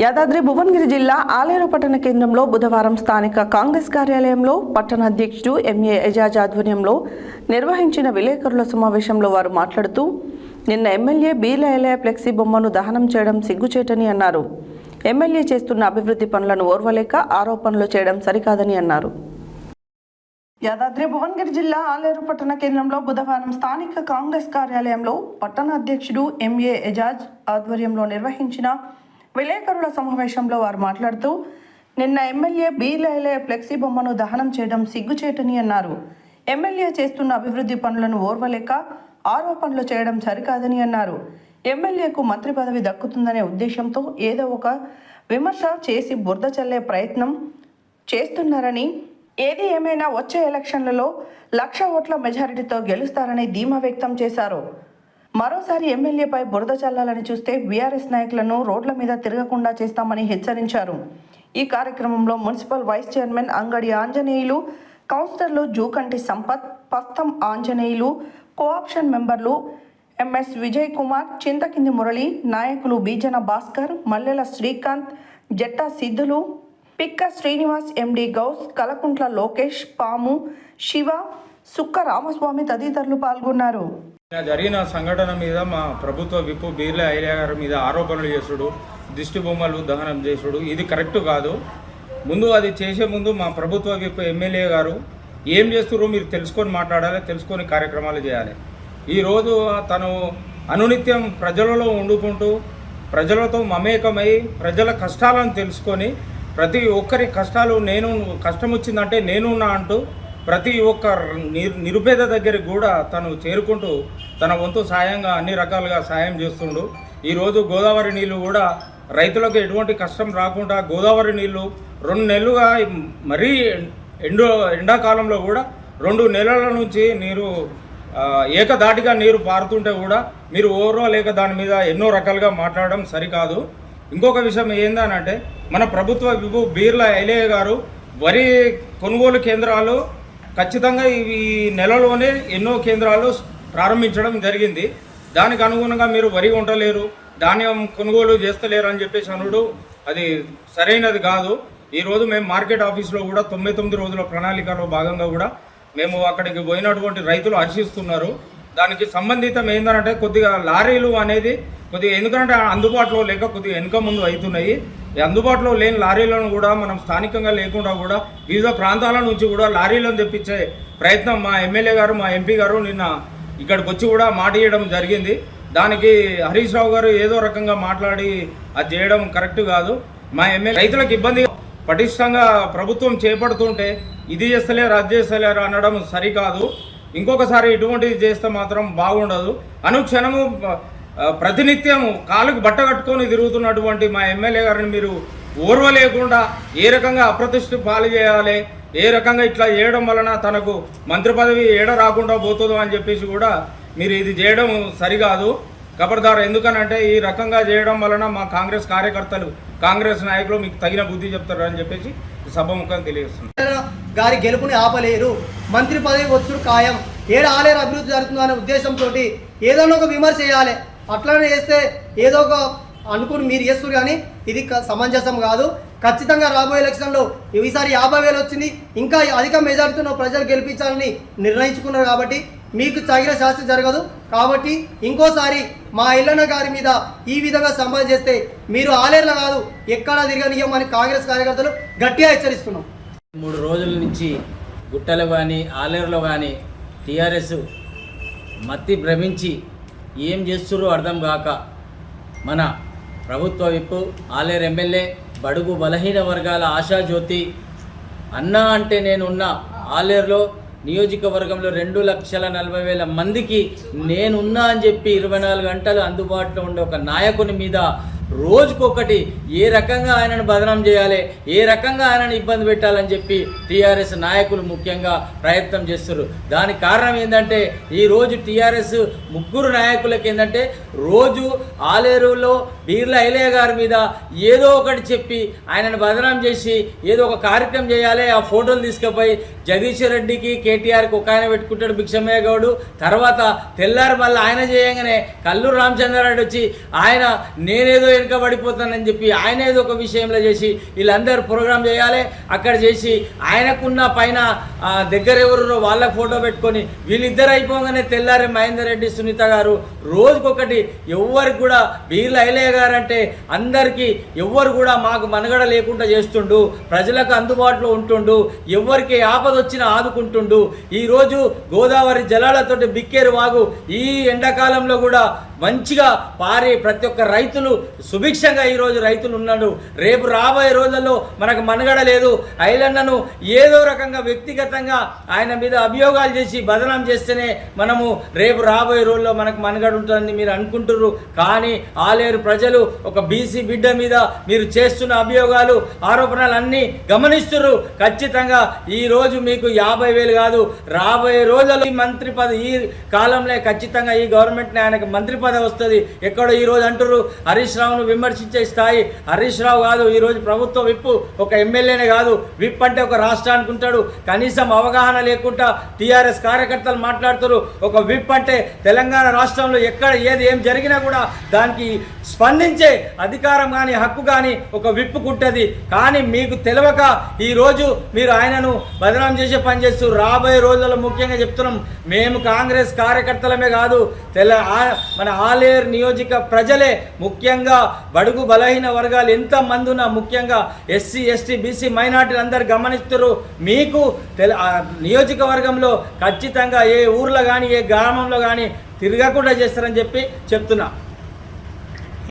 యాదాద్రి భువనగిరి జిల్లా ఆలేరు పట్టణ కేంద్రంలో బుధవారం స్థానిక కాంగ్రెస్ కార్యాలయంలో పట్టణ అధ్యక్షుడు ఎంఏ ఎజాజ్ ఆధ్వర్యంలో నిర్వహించిన విలేకరుల సమావేశంలో వారు మాట్లాడుతూ నిన్న ఎమ్మెల్యే బీలైలే ఫ్లెక్సీ బొమ్మను దహనం చేయడం సిగ్గుచేటని అన్నారు. ఎమ్మెల్యే చేస్తున్న అభివృద్ధి పనులను ఓర్వలేక ఆరోపణలు చేయడం సరికాదని అన్నారు. యాదాద్రి భువనగిరి జిల్లా ఆలేరు పట్టణ కేంద్రంలో బుధవారం స్థానిక కాంగ్రెస్ కార్యాలయంలో పట్టణ అధ్యక్షుడు ఎంఏ ఎజాజ్ ఆధ్వర్యంలో నిర్వహించిన విలేకరుల సమావేశంలో వారు మాట్లాడుతూ నిన్న ఎమ్మెల్యే బీలైలే ఫ్లెక్సీ బొమ్మను దహనం చేయడం సిగ్గుచేటని అన్నారు. ఎమ్మెల్యే చేస్తున్న అభివృద్ధి పనులను ఓర్వలేక ఆరోపణలు చేయడం సరికాదని అన్నారు. ఎమ్మెల్యేకు మంత్రి పదవి దక్కుతుందనే ఉద్దేశంతో ఏదో ఒక విమర్శ చేసి బురద చల్లే ప్రయత్నం చేస్తున్నారని, ఏది ఏమైనా వచ్చే ఎలక్షన్లలో 1,00,000 ఓట్ల మెజారిటీతో గెలుస్తారని ధీమా వ్యక్తం చేశారు. మరోసారి ఎమ్మెల్యేపై బురద చల్లాలని చూస్తే బీఆర్ఎస్ నాయకులను రోడ్ల మీద తిరగకుండా చేస్తామని హెచ్చరించారు. ఈ కార్యక్రమంలో మున్సిపల్ వైస్ చైర్మన్ అంగడి ఆంజనేయులు, కౌన్సిలర్లు జూకంటి సంపత్, పస్తం ఆంజనేయులు, కోఆప్షన్ మెంబర్లు ఎంఎస్ విజయ్ కుమార్, చింతకింది మురళి, నాయకులు బీజన భాస్కర్, మల్లెల శ్రీకాంత్, జట్టా సిద్ధులు, పిక్క శ్రీనివాస్, ఎండి గౌస్, కలకుంట్ల లోకేష్, పాము, శివ, సుక్క రామస్వామి తదితరులు పాల్గొన్నారు. జరిగిన సంఘటన మీద మా ప్రభుత్వ విప్పు బీలైలే గారి మీద ఆరోపణలు చేసుడు, దిష్టి బొమ్మలు దహనం చేసుడు ఇది కరెక్ట్ కాదు. ముందు అది చేసే ముందు మా ప్రభుత్వ విప్పు ఎమ్మెల్యే గారు ఏం చేస్తున్నారో మీరు తెలుసుకొని మాట్లాడాలి, తెలుసుకొని కార్యక్రమాలు చేయాలి. ఈరోజు తను అనునిత్యం ప్రజలలో వండుకుంటూ ప్రజలతో మమేకమై ప్రజల కష్టాలను తెలుసుకొని ప్రతి ఒక్కరి కష్టాలు కష్టం వచ్చిందంటే నేనున్నా అంటూ ప్రతి ఒక్క నిరుపేద దగ్గరికి కూడా తను చేరుకుంటూ తన వంతు సాయంగా అన్ని రకాలుగా సాయం చేస్తుండు. ఈరోజు గోదావరి నీళ్లు కూడా రైతులకు ఎటువంటి కష్టం రాకుండా గోదావరి నీళ్లు 2 నెలలుగా మరీ ఎండాకాలంలో కూడా 2 నెలల నుంచి నీరు ఏకధాటిగా నీరు పారుతుంటే కూడా మీరు ఓర్వలేక దాని మీద ఎన్నో రకాలుగా మాట్లాడడం సరికాదు. ఇంకొక విషయం ఏందనంటే మన ప్రభుత్వ విభు బీలైలే గారు వరి కొనుగోలు కేంద్రాలు ఖచ్చితంగా ఈ నెలలోనే ఎన్నో కేంద్రాలు ప్రారంభించడం జరిగింది. దానికి అనుగుణంగా మీరు వరి ఉండలేరు, ధాన్యం కొనుగోలు చేస్తలేరు అని చెప్పేసి అనుడు అది సరైనది కాదు. ఈరోజు మేము మార్కెట్ ఆఫీస్లో కూడా 99 రోజుల ప్రణాళికలో భాగంగా కూడా మేము అక్కడికి పోయినటువంటి రైతులు హర్షిస్తున్నారు. దానికి సంబంధితం ఏంటంటే కొద్దిగా లారీలు అనేది కొద్దిగా ఎందుకంటే అందుబాటులో లేక కొద్దిగా వెనుక ముందు అవుతున్నాయి. అందుబాటులో లేని లారీలను కూడా మనం స్థానికంగా లేకుండా కూడా వివిధ ప్రాంతాల నుంచి కూడా లారీలను తెప్పించే ప్రయత్నం మా ఎమ్మెల్యే గారు మా ఎంపీ గారు నిన్న ఇక్కడికి వచ్చి కూడా మాట ఇవ్వడం జరిగింది. దానికి హరీష్ రావు గారు ఏదో రకంగా మాట్లాడి అది చేయడం కరెక్ట్ కాదు. మా ఎమ్మెల్యే రైతులకు ఇబ్బంది పటిష్టంగా ప్రభుత్వం చేపడుతుంటే ఇది చేస్తలేరు అది చేస్తలేరు అనడం సరికాదు. ఇంకొకసారి ఇటువంటిది చేస్తే మాత్రం బాగుండదు. అనుక్షణము ప్రతినిత్యం కాలుకు బట్ట కట్టుకొని తిరుగుతున్నటువంటి మా ఎమ్మెల్యే గారిని మీరు ఓర్వలేకుండా ఏ రకంగా అప్రతిష్ట పాలు చేయాలి, ఏ రకంగా ఇట్లా చేయడం వలన తనకు మంత్రి పదవి ఏడ రాకుండా పోతుందో అని చెప్పేసి కూడా మీరు ఇది చేయడం సరికాదు. ఖబర్దార్. ఎందుకనంటే ఈ రకంగా చేయడం వలన మా కాంగ్రెస్ కార్యకర్తలు కాంగ్రెస్ నాయకులు మీకు తగిన బుద్ధి చెప్తారు అని చెప్పేసి సభముఖం తెలియజేస్తున్నారు. గారి గెలుపుని ఆపలేరు, మంత్రి పదవి వచ్చుడు ఖాయం, ఆలేరు అభివృద్ధి జరుగుతుందో అనే ఉద్దేశంతో ఏదైనా ఒక విమర్శ చేయాలి. అట్లనే చేస్తే ఏదో ఒక అనుకుని మీరు చేస్తారు, కానీ ఇది సమంజసం కాదు. ఖచ్చితంగా రాబోయే ఎలక్షన్లో ఈసారి 50,000 వచ్చింది, ఇంకా అధిక మెజారిటీతో ప్రజలు గెలిపించాలని నిర్ణయించుకున్నారు. కాబట్టి మీకు తగిన శాస్త్రం జరగదు. కాబట్టి ఇంకోసారి మా ఇల్లన్న గారి మీద ఈ విధంగా సంపాదన చేస్తే మీరు ఆలేరులో కాదు ఎక్కడా తిరగనియమని కాంగ్రెస్ కార్యకర్తలు గట్టిగా హెచ్చరిస్తున్నాం. 3 రోజుల నుంచి గుట్టలో కానీ ఆలేరులో కానీ టీఆర్ఎస్ మత్తి భ్రమించి ఏం చేస్తుర్రో అర్థం కాక మన ప్రభుత్వ విప్పు ఆలేరు ఎమ్మెల్యే బడుగు బలహీన వర్గాల ఆశాజ్యోతి అన్నా అంటే నేనున్నా ఆలేరులో నియోజకవర్గంలో 2,40,40,000 మందికి నేనున్నా అని చెప్పి 24 గంటలు అందుబాటులో ఉండే ఒక నాయకుని మీద రోజుకొకటి ఏ రకంగా ఆయనను బదనాం చేయాలి, ఏ రకంగా ఆయనను ఇబ్బంది పెట్టాలని చెప్పి టీఆర్ఎస్ నాయకులు ముఖ్యంగా ప్రయత్నం చేస్తారు. దానికి కారణం ఏంటంటే ఈరోజు టీఆర్ఎస్ 3 నాయకులకి ఏంటంటే రోజు ఆలేరులో బీలైలే గారి మీద ఏదో ఒకటి చెప్పి ఆయనను బదనాం చేసి ఏదో ఒక కార్యక్రమం చేయాలి. ఆ ఫోటోలు తీసుకుపోయి జగదీశ్వర్ రెడ్డికి కేటీఆర్కి ఒక ఆయన పెట్టుకుంటాడు భిక్షమయ్య గౌడు. తర్వాత తెల్లారి మళ్ళీ ఆయన చేయగానే కల్లూరు రామచంద్రారెడ్డి వచ్చి ఆయన నేనేదో వెనుకబడిపోతానని చెప్పి ఆయన ఏదో ఒక విషయంలో చేసి వీళ్ళందరూ ప్రోగ్రామ్ చేయాలి, అక్కడ చేసి ఆయనకున్న పైన దగ్గర ఎవరు వాళ్ళ ఫోటో పెట్టుకొని వీళ్ళిద్దరు అయిపోగానే తెల్లారే మహేందర్ రెడ్డి సునీత గారు రోజుకొకటి ఎవ్వరికి కూడా బీర్ల ఐలయ్య గారు అంటే అందరికీ ఎవ్వరు కూడా మాకు మనుగడ లేకుండా చేస్తుండు, ప్రజలకు అందుబాటులో ఉంటుండు, ఎవరికి ఆపద వచ్చినా ఆదుకుంటుండు. ఈరోజు గోదావరి జలాలతోటి బిక్కేరు వాగు ఈ ఎండాకాలంలో కూడా మంచిగా పారి ప్రతి ఒక్క రైతులు సుభిక్షంగా ఈరోజు రైతులు ఉన్నాడు. రేపు రాబోయే రోజుల్లో మనకు మనుగడ లేదు. ఐలన్నను ఏదో రకంగా వ్యక్తిగతంగా ఆయన మీద అభియోగాలు చేసి బదనాం చేస్తేనే మనము రేపు రాబోయే రోజుల్లో మనకు మనుగడ ఉంటుందని మీరు అనుకుంటున్నారు. కానీ ఆలేరు ప్రజలు ఒక బీసీ బిడ్డ మీద మీరు చేస్తున్న అభియోగాలు ఆరోపణలు అన్నీ గమనిస్తున్నారు. ఖచ్చితంగా ఈరోజు మీకు 50,000 కాదు, రాబోయే రోజుల్లో ఈ మంత్రి పదవి ఈ కాలంలో ఖచ్చితంగా ఈ గవర్నమెంట్ని ఆయనకు మంత్రి పదవి వస్తుంది. ఎక్కడో ఈరోజు అంటారు హరీష్ రావును విమర్శించే స్థాయి హరీష్ రావు కాదు. ఈరోజు ప్రభుత్వ విప్ ఒక ఎమ్మెల్యేనే కాదు, విప్ అంటే ఒక రాష్ట్రానికి ఉంటాడు. కనీసం అవగాహన లేకుండా టీఆర్ఎస్ కార్యకర్తలు మాట్లాడుతారు. ఒక విప్ అంటే తెలంగాణ రాష్ట్రంలో ఎక్కడ ఏది ఏం జరిగినా కూడా దానికి స్పందించే అధికారం కానీ హక్కు కానీ ఒక విప్పుకుంటుంది. కానీ మీకు తెలియక ఈరోజు మీరు ఆయనను బదనాం చేసే పని చేస్తూ రాబోయే రోజుల్లో ముఖ్యంగా చెప్తున్నాం, మేము కాంగ్రెస్ కార్యకర్తలమే కాదు మన ఆలేరు నియోజక ప్రజలే ముఖ్యంగా బడుగు బలహీన వర్గాలు ఎంతమంది ఉన్నా ముఖ్యంగా ఎస్సీ ఎస్టీ బీసీ మైనార్టీలు అందరు గమనిస్తారు. మీకు నియోజకవర్గంలో ఖచ్చితంగా ఏ ఊర్లో కానీ ఏ గ్రామంలో కానీ తిరగకుండా చేస్తారని చెప్పి చెప్తున్నా.